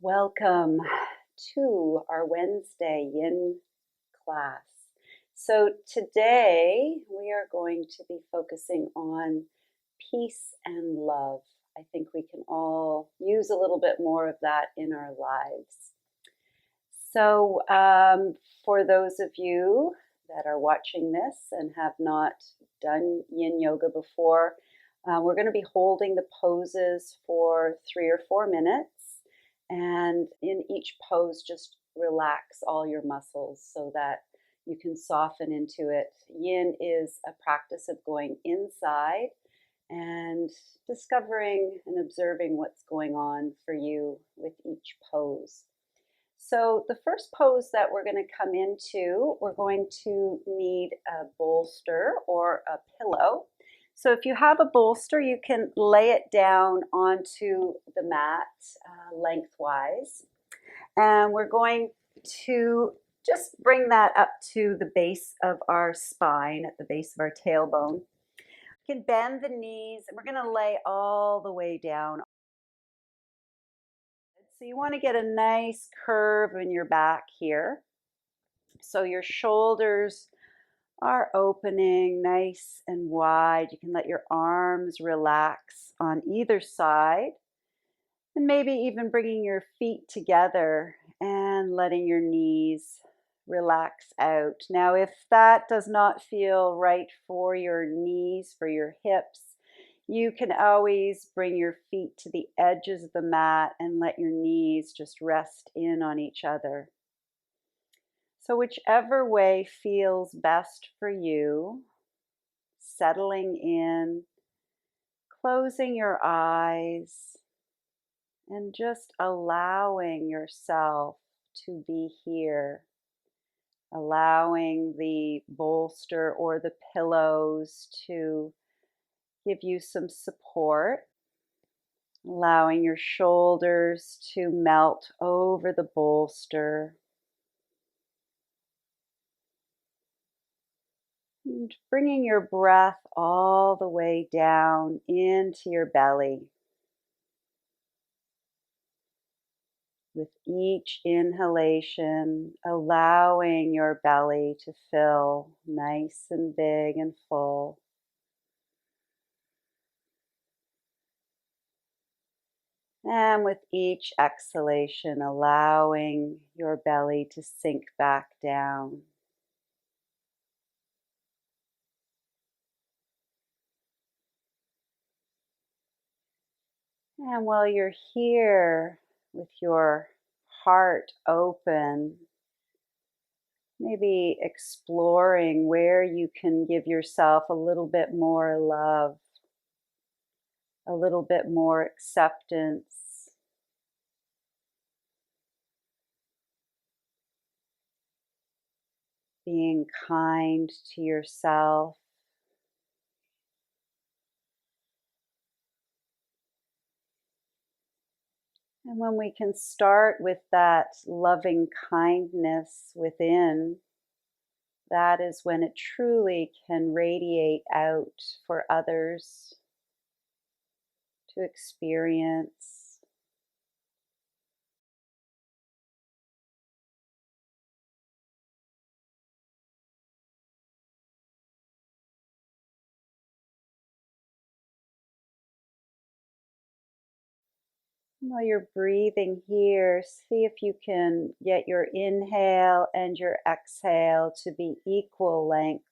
Welcome to our Wednesday Yin class. So today we are going to be focusing on peace and love. I think we can all use a little bit more of that in our lives. So for those of you that are watching this and have not done Yin Yoga before, we're going to be holding the poses for 3 or 4 minutes. And in each pose, just relax all your muscles so that you can soften into it. Yin is a practice of going inside and discovering and observing what's going on for you with each pose. So the first pose that we're going to come into, we're going to need a bolster or a pillow. So if you have a bolster, you can lay it down onto the mat lengthwise. And we're going to just bring that up to the base of our spine, at the base of our tailbone. You can bend the knees, and we're going to lay all the way down. So you want to get a nice curve in your back here. So your shoulders are opening nice and wide. You can let your arms relax on either side. And maybe even bringing your feet together and letting your knees relax out. Now, if that does not feel right for your knees, for your hips, you can always bring your feet to the edges of the mat and let your knees just rest in on each other. So whichever way feels best for you, settling in, closing your eyes, and just allowing yourself to be here, allowing the bolster or the pillows to give you some support, allowing your shoulders to melt over the bolster, and bringing your breath all the way down into your belly. With each inhalation, allowing your belly to fill nice and big and full. And with each exhalation, allowing your belly to sink back down. And while you're here with your heart open, maybe exploring where you can give yourself a little bit more love, a little bit more acceptance. Being kind to yourself. And when we can start with that loving kindness within, that is when it truly can radiate out for others to experience. While you're breathing here, see if you can get your inhale and your exhale to be equal lengths.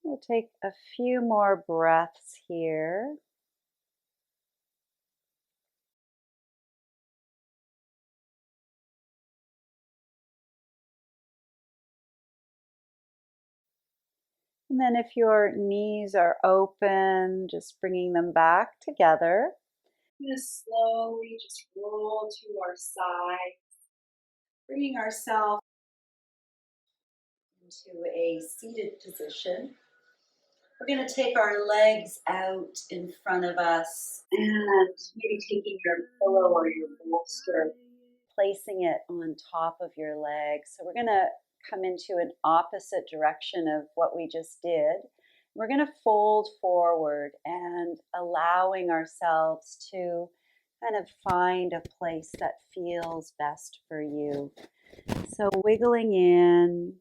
We'll take a few more breaths here. And then if your knees are open, just bringing them back together. We're going to slowly just roll to our side, bringing ourselves into a seated position. We're going to take our legs out in front of us and maybe taking your pillow or your bolster, placing it on top of your legs. So we're going to come into an opposite direction of what we just did. We're going to fold forward and allowing ourselves to kind of find a place that feels best for you. So wiggling in,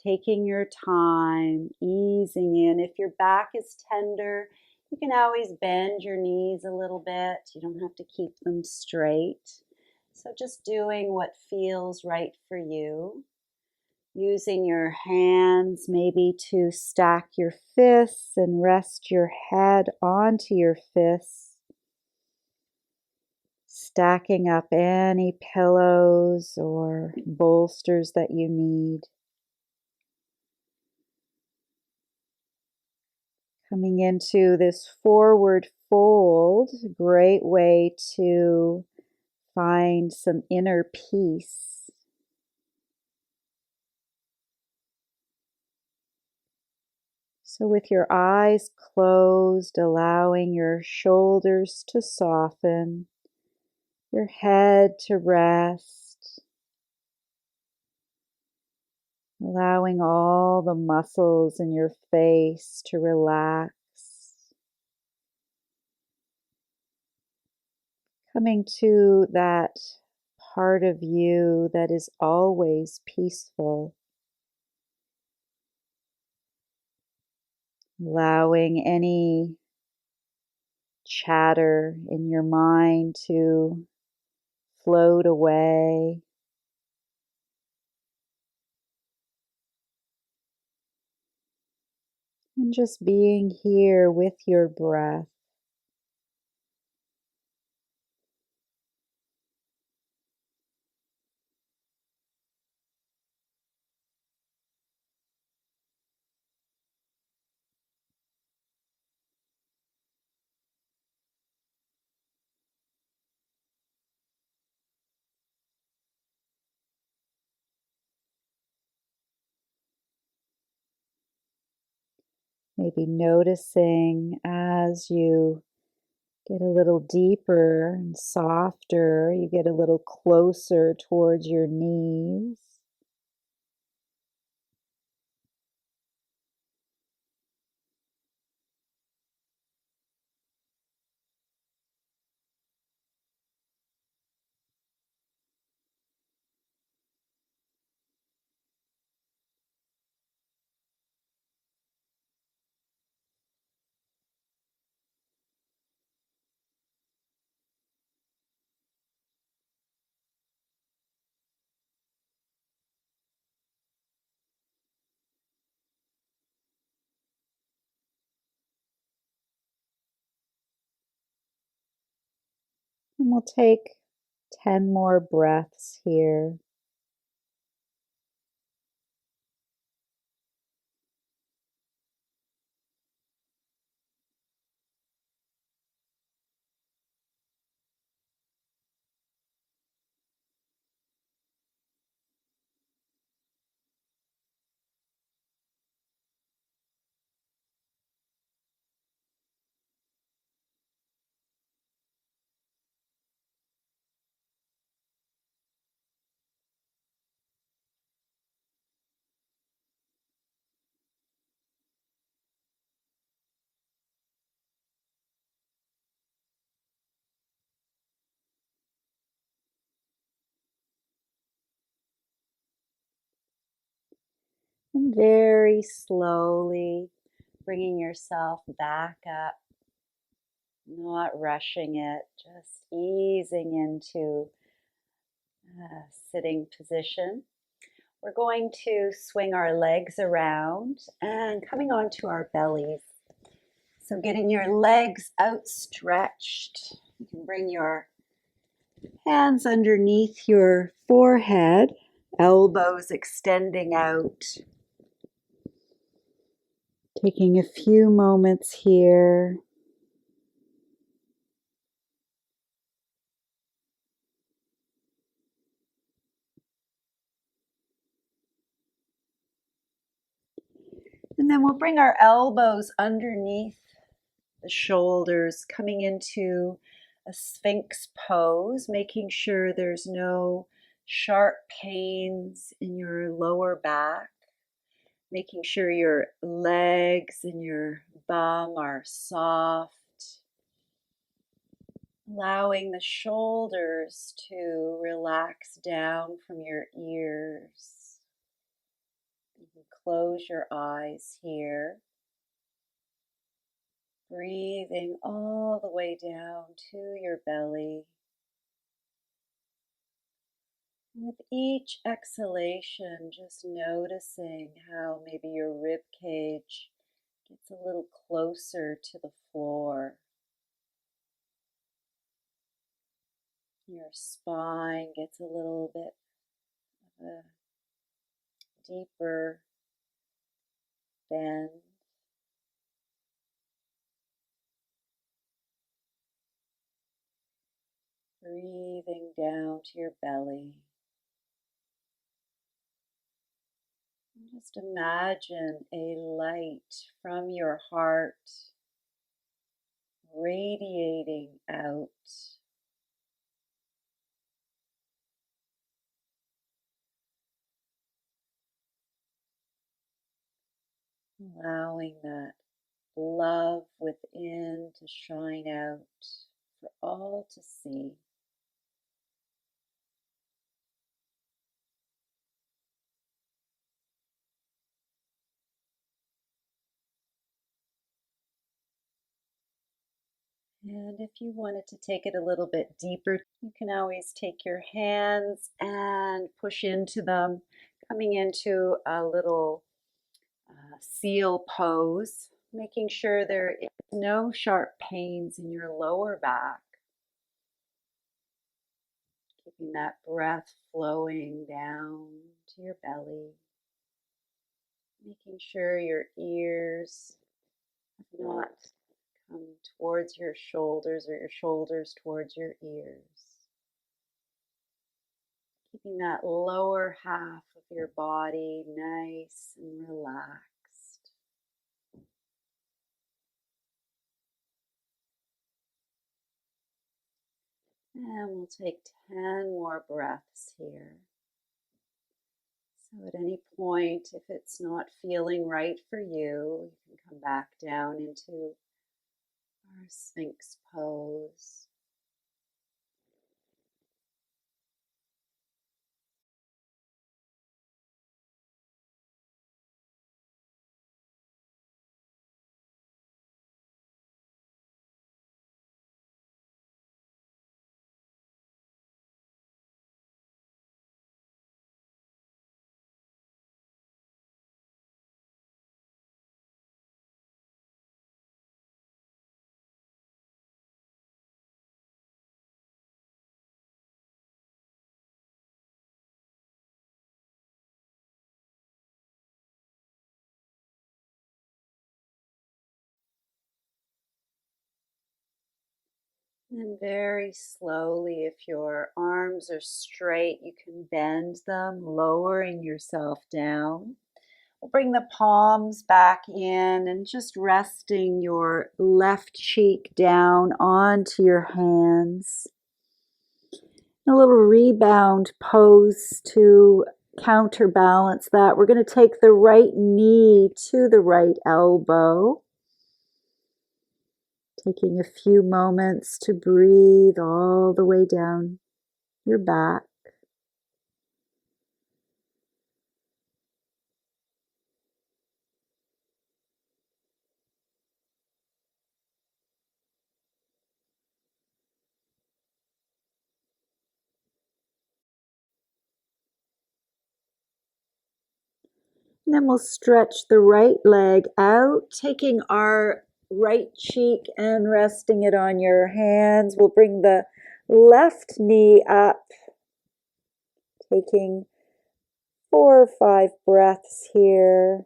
taking your time, easing in. If your back is tender, you can always bend your knees a little bit. You don't have to keep them straight. So just doing what feels right for you. Using your hands maybe to stack your fists and rest your head onto your fists. Stacking up any pillows or bolsters that you need. Coming into this forward fold, great way to find some inner peace. So with your eyes closed, allowing your shoulders to soften, your head to rest, allowing all the muscles in your face to relax. Coming to that part of you that is always peaceful. Allowing any chatter in your mind to float away. And just being here with your breath. Maybe noticing as you get a little deeper and softer, you get a little closer towards your knees. And we'll take 10 more breaths here. And very slowly bringing yourself back up, not rushing it, just easing into a sitting position. We're going to swing our legs around and coming onto our bellies. So getting your legs outstretched. You can bring your hands underneath your forehead, elbows extending out. Taking a few moments here. And then we'll bring our elbows underneath the shoulders, coming into a Sphinx pose, making sure there's no sharp pains in your lower back, making sure your legs and your bum are soft, allowing the shoulders to relax down from your ears. You can close your eyes here. Breathing all the way down to your belly. With each exhalation, just noticing how maybe your rib cage gets a little closer to the floor. Your spine gets a little bit of a deeper bend. Breathing down to your belly. And just imagine a light from your heart radiating out. Allowing that love within to shine out for all to see. And if you wanted to take it a little bit deeper, you can always take your hands and push into them, coming into a little seal pose, making sure there is no sharp pains in your lower back. Keeping that breath flowing down to your belly. Making sure your ears have not come towards your shoulders or your shoulders towards your ears. Keeping that lower half of your body nice and relaxed. And we'll take 10 more breaths here. So at any point, if it's not feeling right for you, you can come back down into our Sphinx pose. And very slowly, if your arms are straight, you can bend them, lowering yourself down. We'll bring the palms back in and just resting your left cheek down onto your hands. A little rebound pose to counterbalance that. We're going to take the right knee to the right elbow. Taking a few moments to breathe all the way down your back. And then we'll stretch the right leg out, taking our right cheek and resting it on your hands. We'll bring the left knee up, taking 4 or 5 breaths here.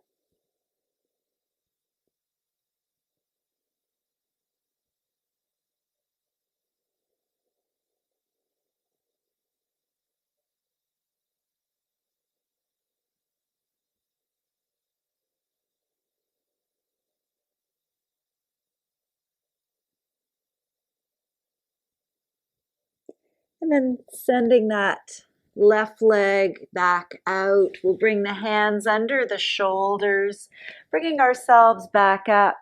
And then sending that left leg back out. We'll bring the hands under the shoulders, bringing ourselves back up.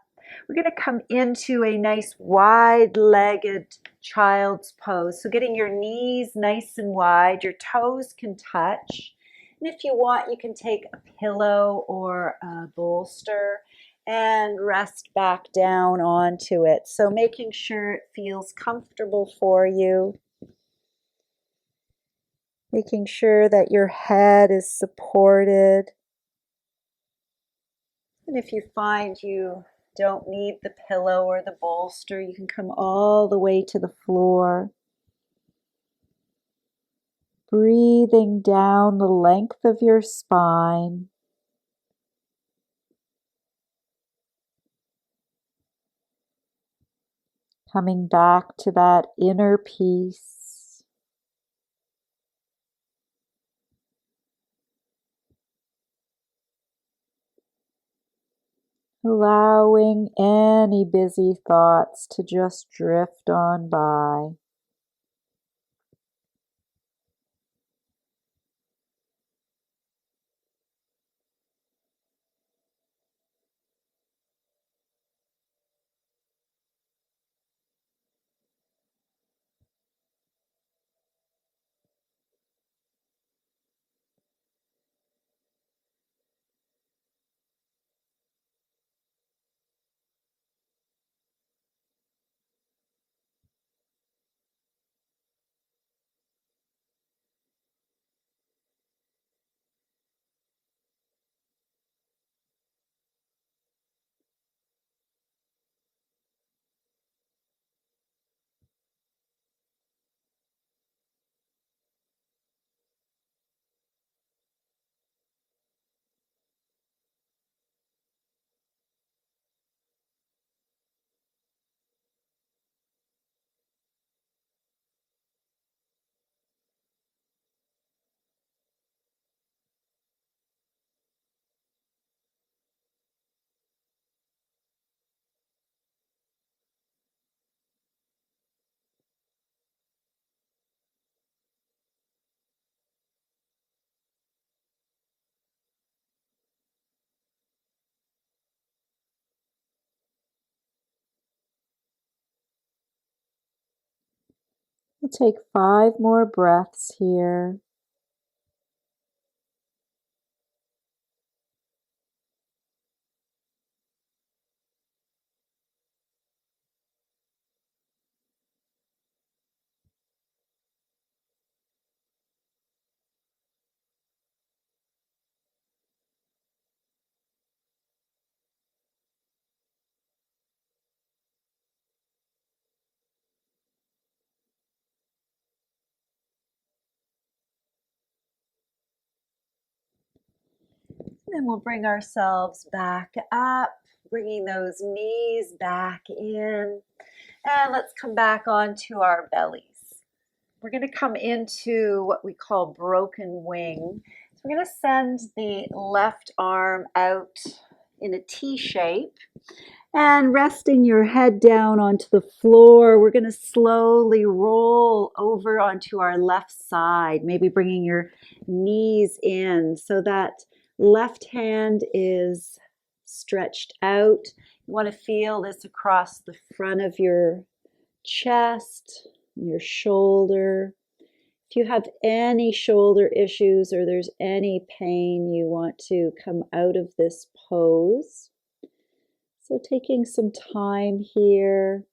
We're going to come into a nice wide-legged child's pose. So getting your knees nice and wide, your toes can touch. And if you want, you can take a pillow or a bolster and rest back down onto it. So making sure it feels comfortable for you. Making sure that your head is supported. And if you find you don't need the pillow or the bolster, you can come all the way to the floor. Breathing down the length of your spine. Coming back to that inner peace. Allowing any busy thoughts to just drift on by. We'll take 5 more breaths here. Then we'll bring ourselves back up, bringing those knees back in. And let's come back onto our bellies. We're going to come into what we call broken wing. So we're going to send the left arm out in a T shape. And resting your head down onto the floor, we're going to slowly roll over onto our left side, maybe bringing your knees in so that left hand is stretched out. You want to feel this across the front of your chest, your shoulder. If you have any shoulder issues or there's any pain, you want to come out of this pose. So taking some time here,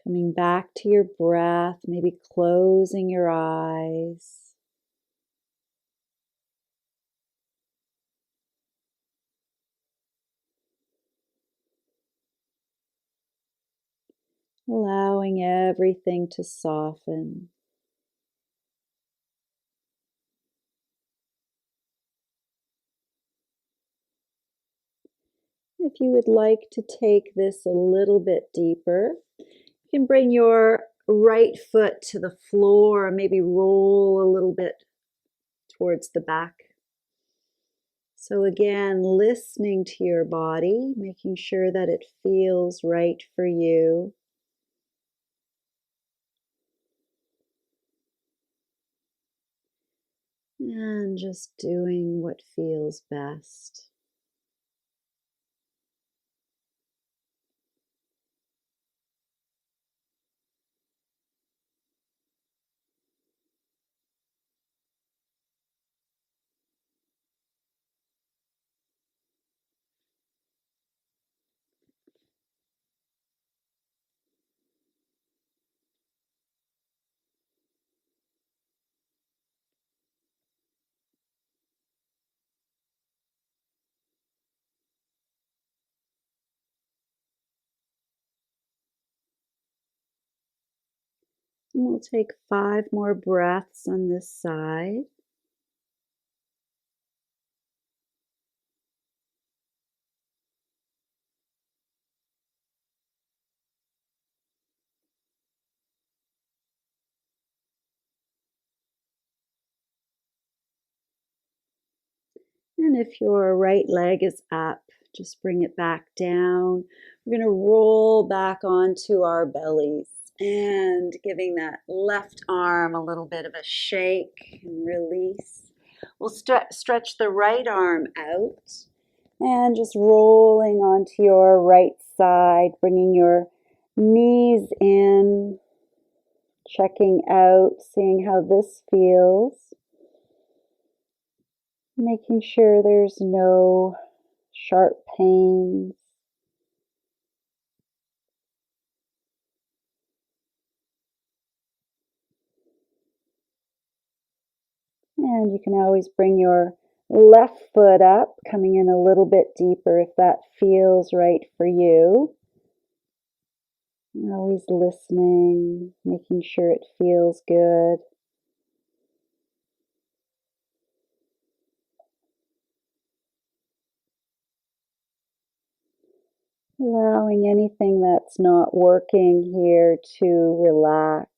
coming back to your breath, maybe closing your eyes. Allowing everything to soften. If you would like to take this a little bit deeper, you can bring your right foot to the floor, maybe roll a little bit towards the back. So again, listening to your body, making sure that it feels right for you. And just doing what feels best. And we'll take 5 more breaths on this side. And if your right leg is up, just bring it back down. We're going to roll back onto our bellies and giving that left arm a little bit of a shake and release. We'll stretch the right arm out and just rolling onto your right side, bringing your knees in, checking out, seeing how this feels. Making sure there's no sharp pains. And you can always bring your left foot up, coming in a little bit deeper if that feels right for you. And always listening, making sure it feels good. Allowing anything that's not working here to relax.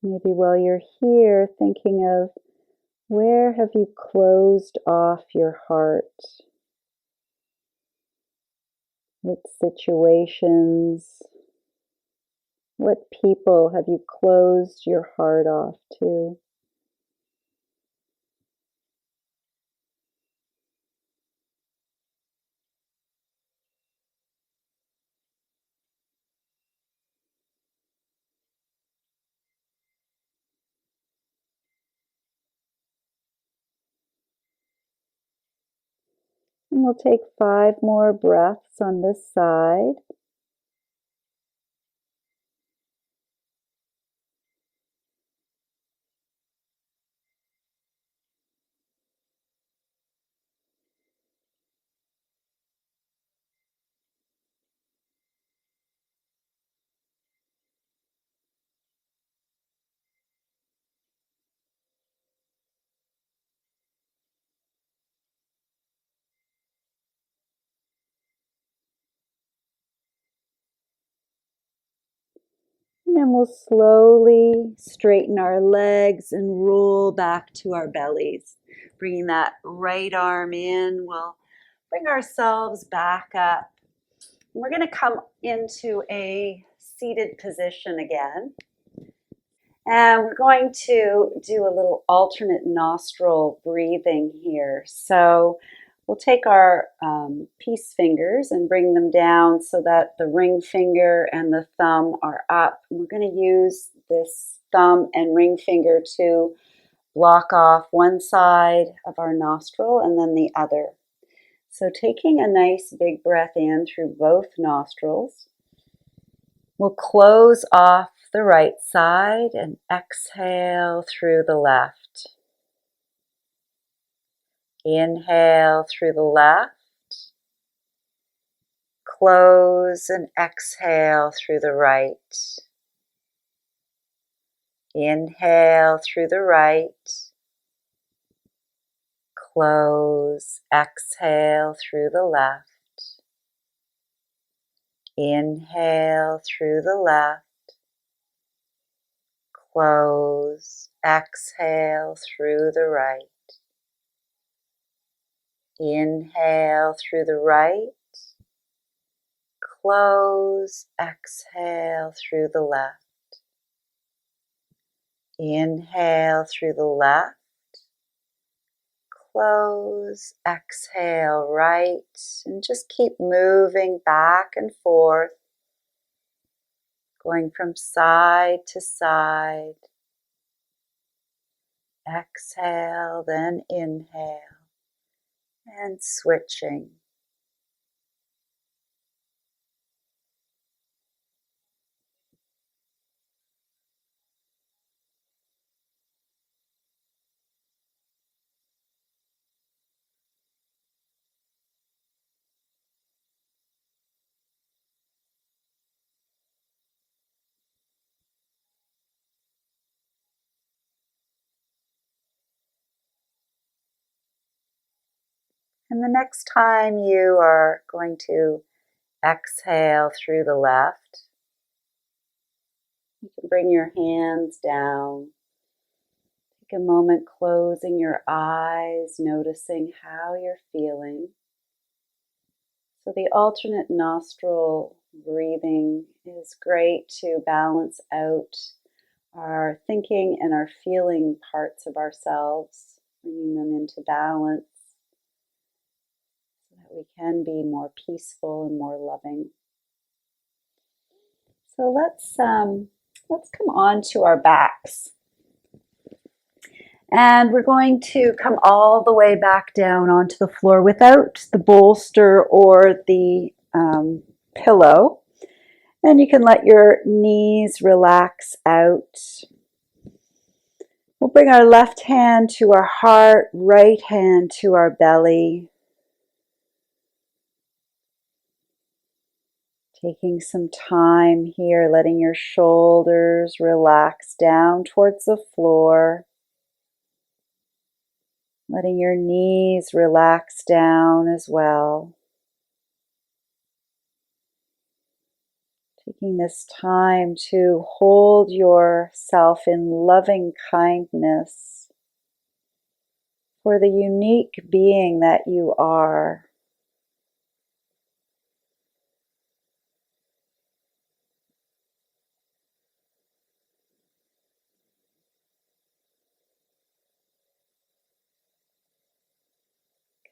Maybe while you're here, thinking of where have you closed off your heart? What situations, what people have you closed your heart off to? And we'll take 5 more breaths on this side. And then we'll slowly straighten our legs and roll back to our bellies. Bringing that right arm in, we'll bring ourselves back up. We're going to come into a seated position again. And we're going to do a little alternate nostril breathing here. So we'll take our peace fingers and bring them down so that the ring finger and the thumb are up. And we're going to use this thumb and ring finger to block off one side of our nostril and then the other. So taking a nice big breath in through both nostrils. We'll close off the right side and exhale through the left. Inhale through the left. Close and exhale through the right. Inhale through the right. Close, exhale through the left. Inhale through the left. Close, Exhale through the right. Inhale through the right. Close. Exhale through the left. Inhale through the left. Close. Exhale right. And just keep moving back and forth, going from side to side. Exhale, then inhale, and switching. And the next time you are going to exhale through the left, you can bring your hands down. Take a moment closing your eyes, noticing how you're feeling. So the alternate nostril breathing is great to balance out our thinking and our feeling parts of ourselves, bringing them into balance so that we can be more peaceful and more loving. So let's come on to our backs. And we're going to come all the way back down onto the floor without the bolster or the pillow. And you can let your knees relax out. We'll bring our left hand to our heart, right hand to our belly. Taking some time here, letting your shoulders relax down towards the floor. Letting your knees relax down as well. Taking this time to hold yourself in loving kindness for the unique being that you are.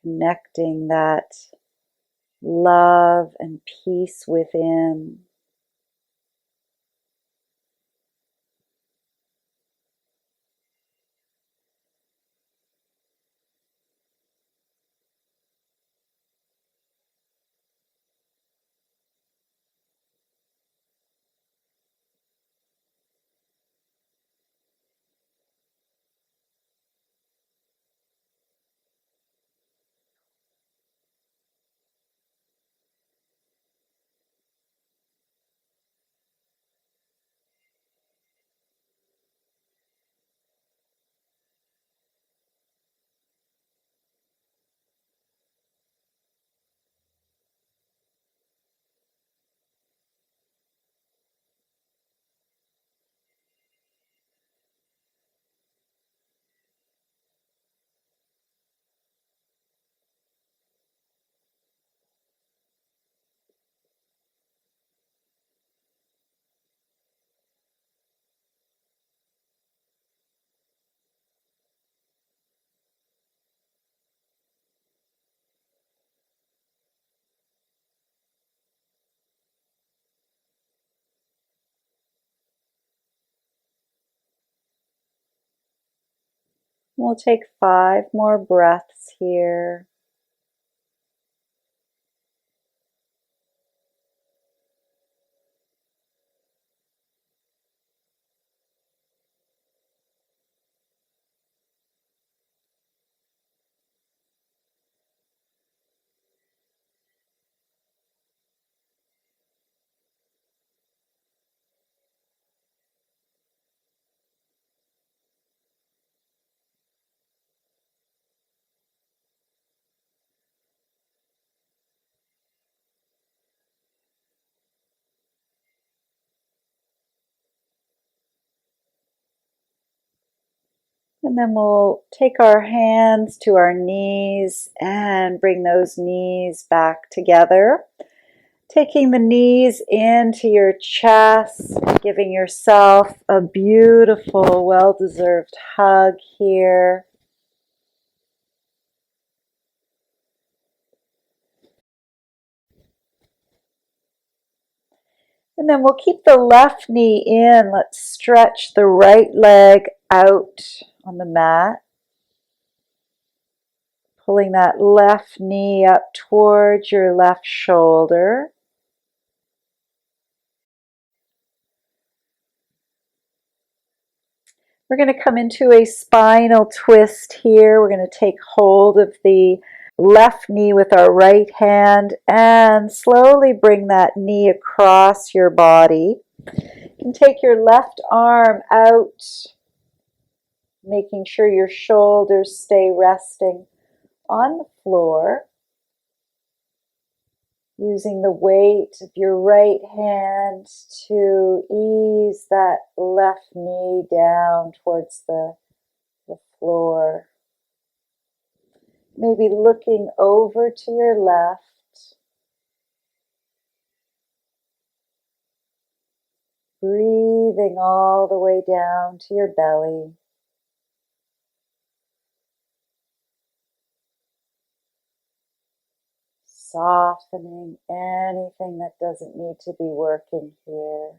Connecting that love and peace within. We'll take 5 more breaths here. And then we'll take our hands to our knees and bring those knees back together. Taking the knees into your chest, giving yourself a beautiful, well-deserved hug here. And then we'll keep the left knee in. Let's stretch the right leg out on the mat. Pulling that left knee up towards your left shoulder. We're going to come into a spinal twist here. We're going to take hold of the left knee with our right hand and slowly bring that knee across your body. You can take your left arm out, making sure your shoulders stay resting on the floor. Using the weight of your right hand to ease that left knee down towards the floor. Maybe looking over to your left. Breathing all the way down to your belly. Softening anything that doesn't need to be working here.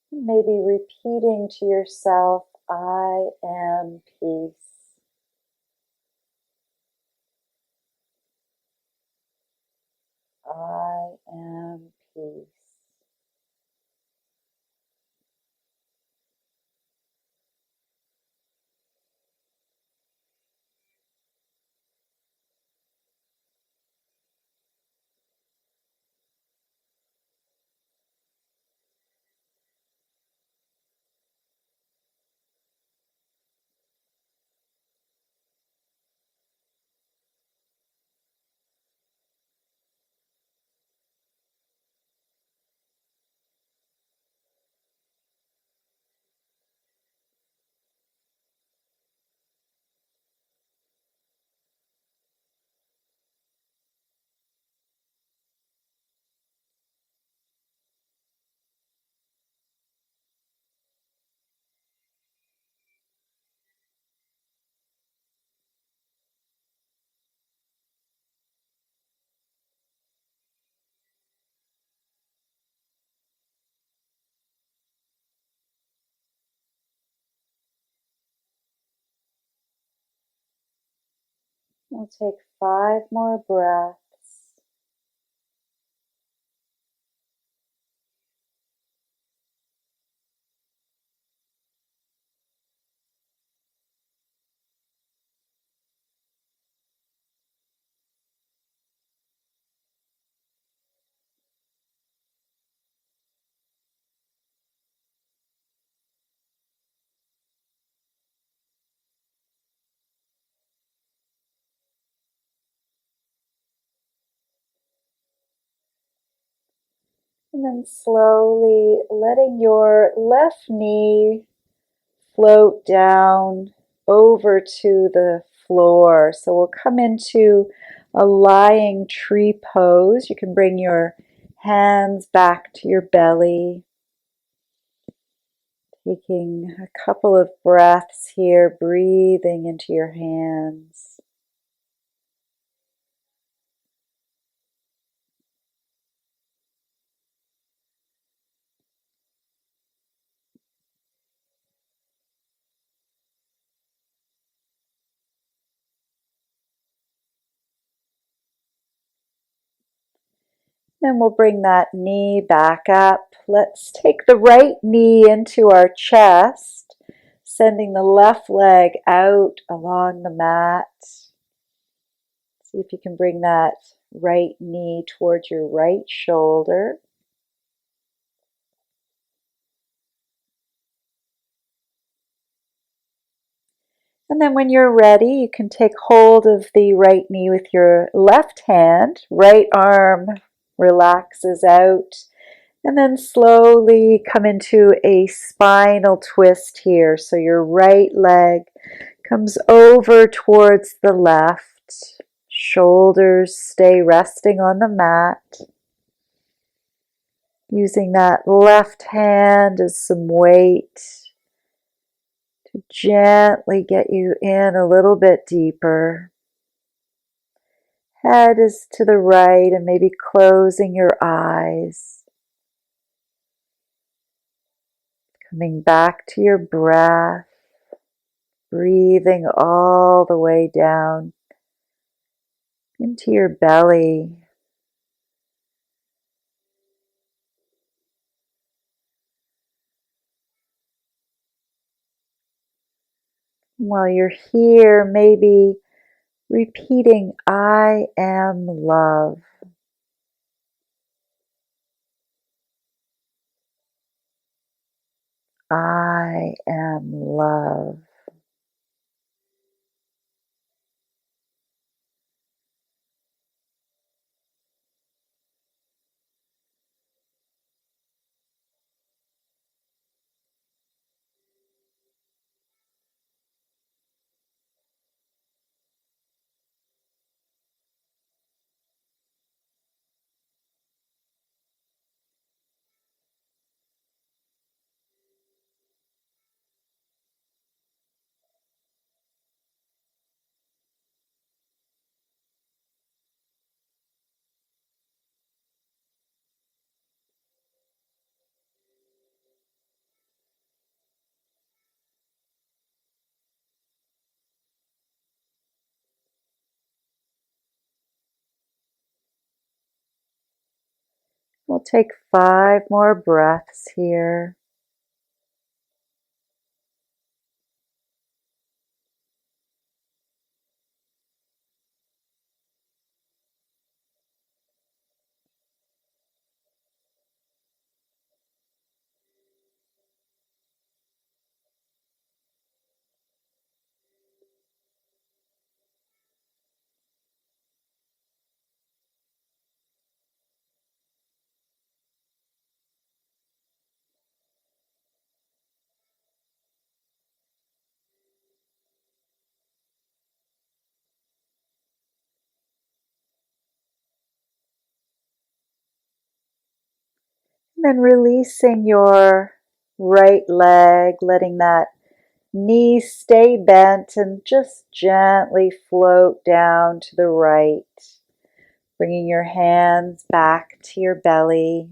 Maybe repeating to yourself, I am peace. I am peace. We'll take 5 more breaths. And then slowly letting your left knee float down over to the floor. So we'll come into a lying tree pose. You can bring your hands back to your belly. Taking a couple of breaths here, breathing into your hands. Then we'll bring that knee back up. Let's take the right knee into our chest, sending the left leg out along the mat. See if you can bring that right knee towards your right shoulder. And then when you're ready, you can take hold of the right knee with your left hand. Right arm relaxes out. And then slowly come into a spinal twist here. So your right leg comes over towards the left. Shoulders stay resting on the mat. Using that left hand as some weight to gently get you in a little bit deeper. Head is to the right and maybe closing your eyes. Coming back to your breath, breathing all the way down into your belly. While you're here, maybe repeating, I am love. I am love. We'll take 5 more breaths here. And then releasing your right leg, letting that knee stay bent and just gently float down to the right. Bringing your hands back to your belly.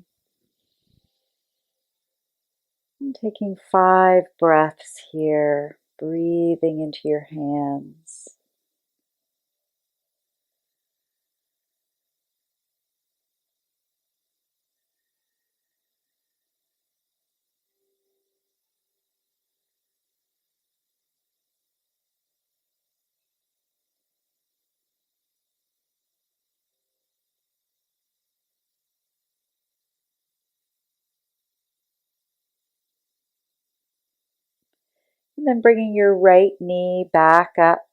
And taking 5 breaths here, breathing into your hands. And then bringing your right knee back up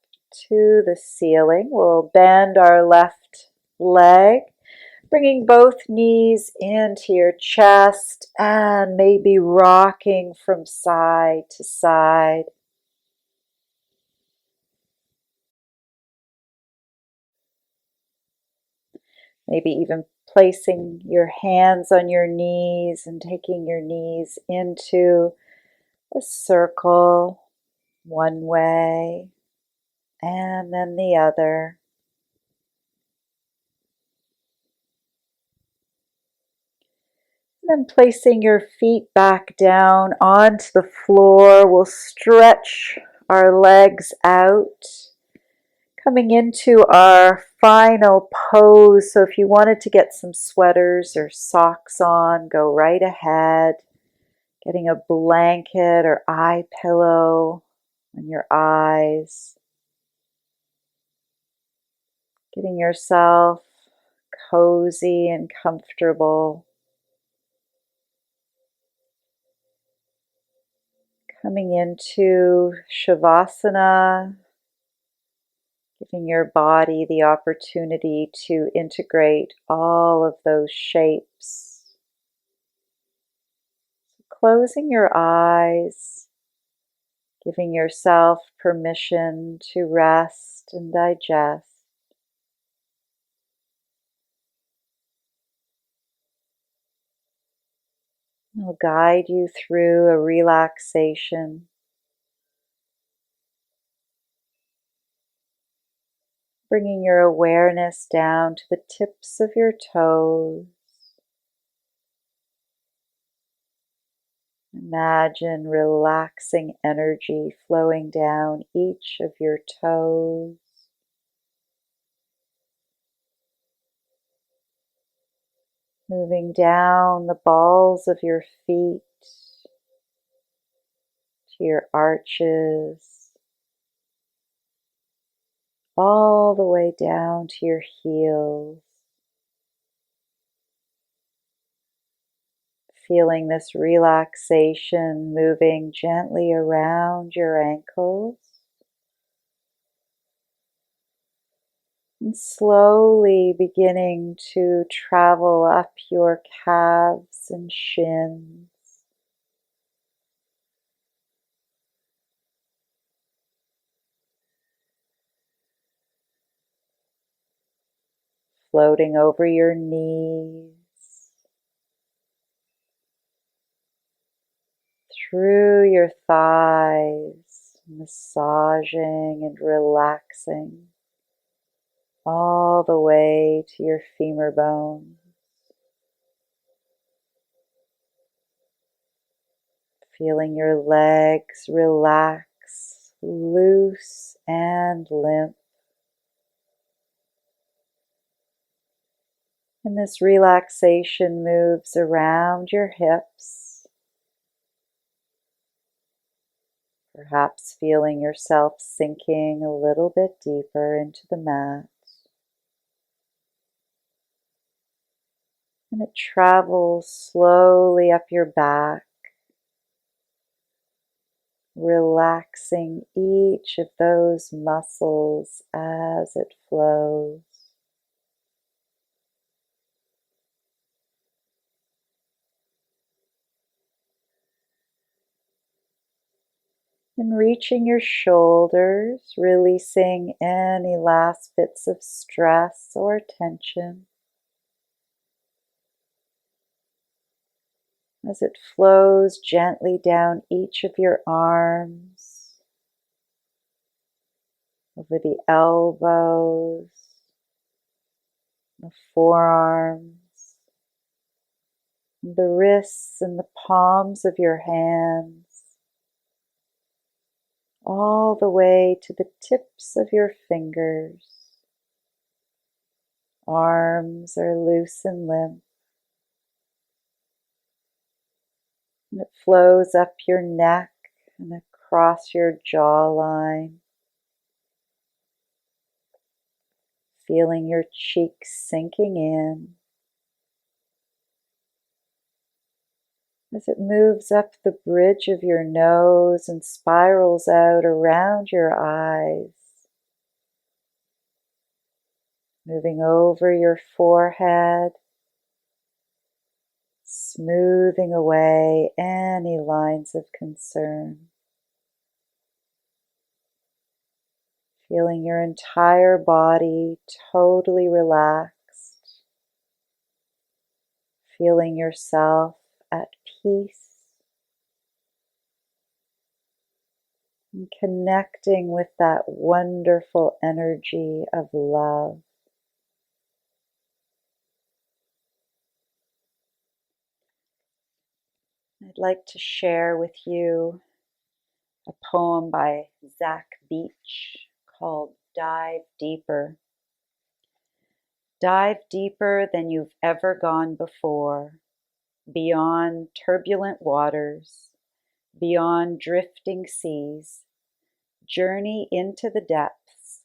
to the ceiling. We'll bend our left leg, bringing both knees into your chest and maybe rocking from side to side. Maybe even placing your hands on your knees and taking your knees into a circle one way and then the other. Then placing your feet back down onto the floor, we'll stretch our legs out, coming into our final pose. So if you wanted to get some sweaters or socks on, go right ahead. Getting a blanket or eye pillow on your eyes. Getting yourself cozy and comfortable. Coming into Shavasana, giving your body the opportunity to integrate all of those shapes. Closing your eyes, giving yourself permission to rest and digest. I'll guide you through a relaxation, bringing your awareness down to the tips of your toes. Imagine relaxing energy flowing down each of your toes. Moving down the balls of your feet to your arches, all the way down to your heels. Feeling this relaxation moving gently around your ankles. And slowly beginning to travel up your calves and shins. Floating over your knees. Through your thighs, massaging and relaxing all the way to your femur bone. Feeling your legs relax, loose and limp. And this relaxation moves around your hips. Perhaps feeling yourself sinking a little bit deeper into the mat. And it travels slowly up your back, relaxing each of those muscles as it flows. And reaching your shoulders, releasing any last bits of stress or tension. As it flows gently down each of your arms, over the elbows, the forearms, the wrists and the palms of your hands, all the way to the tips of your fingers. Arms are loose and limp. And it flows up your neck and across your jawline. Feeling your cheeks sinking in. As it moves up the bridge of your nose and spirals out around your eyes. Moving over your forehead, smoothing away any lines of concern. Feeling your entire body totally relaxed. Feeling yourself at peace. And connecting with that wonderful energy of love. I'd like to share with you a poem by Zach Beach called Dive Deeper. Dive deeper than you've ever gone before, beyond turbulent waters, beyond drifting seas. Journey into the depths,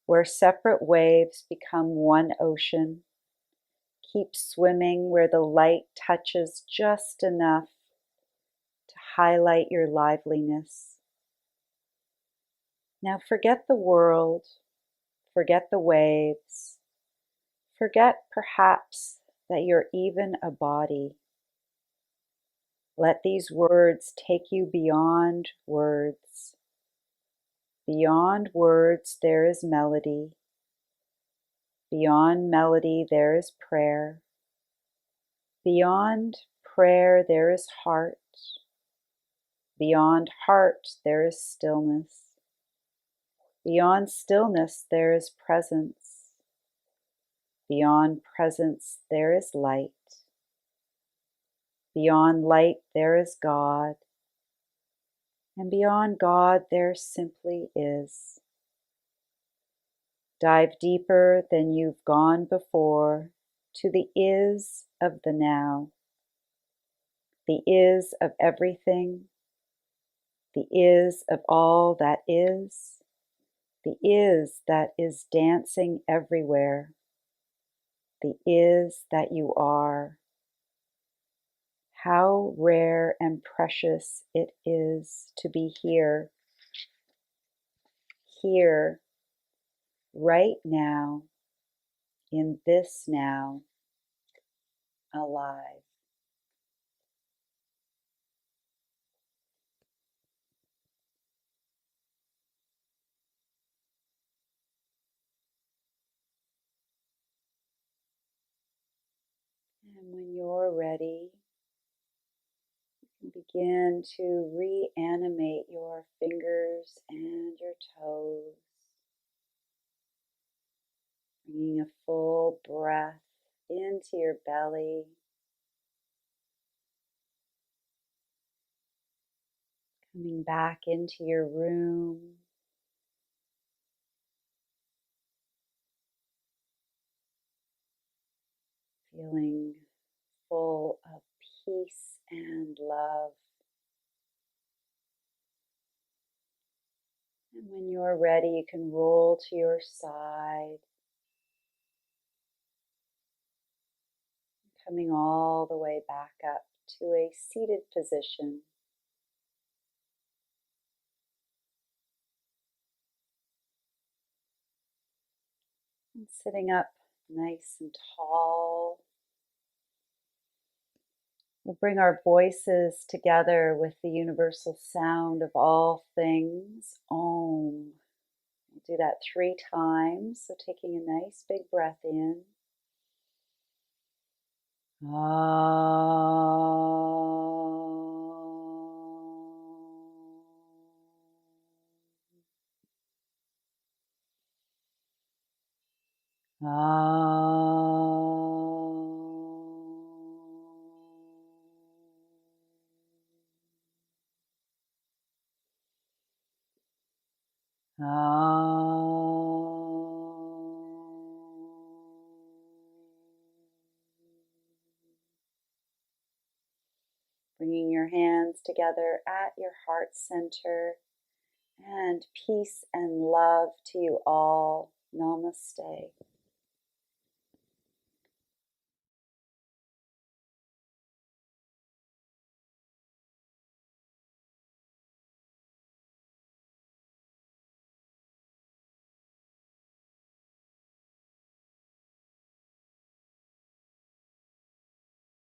where separate waves become one ocean. Keep swimming where the light touches just enough to highlight your liveliness. Now forget the world, forget the waves, forget perhaps that you're even a body. Let these words take you beyond words. Beyond words there is melody. Beyond melody there is prayer. Beyond prayer there is heart. Beyond heart there is stillness. Beyond stillness there is presence. Beyond presence there is light. Beyond light there is God. And beyond God there simply is. Dive deeper than you've gone before to the is of the now. The is of everything. The is of all that is. The is that is dancing everywhere. The is that you are. How rare and precious it is to be here, right now, in this now, alive. And when you're ready, begin to reanimate your fingers and your toes, bringing a full breath into your belly, coming back into your room, feeling full of peace and love. And when you're ready, you can roll to your side, coming all the way back up to a seated position. And sitting up nice and tall. We'll bring our voices together with the universal sound of all things, Om. We'll do that 3 times, so taking a nice big breath in. Bringing your hands together at your heart center, and peace and love to you all. Namaste.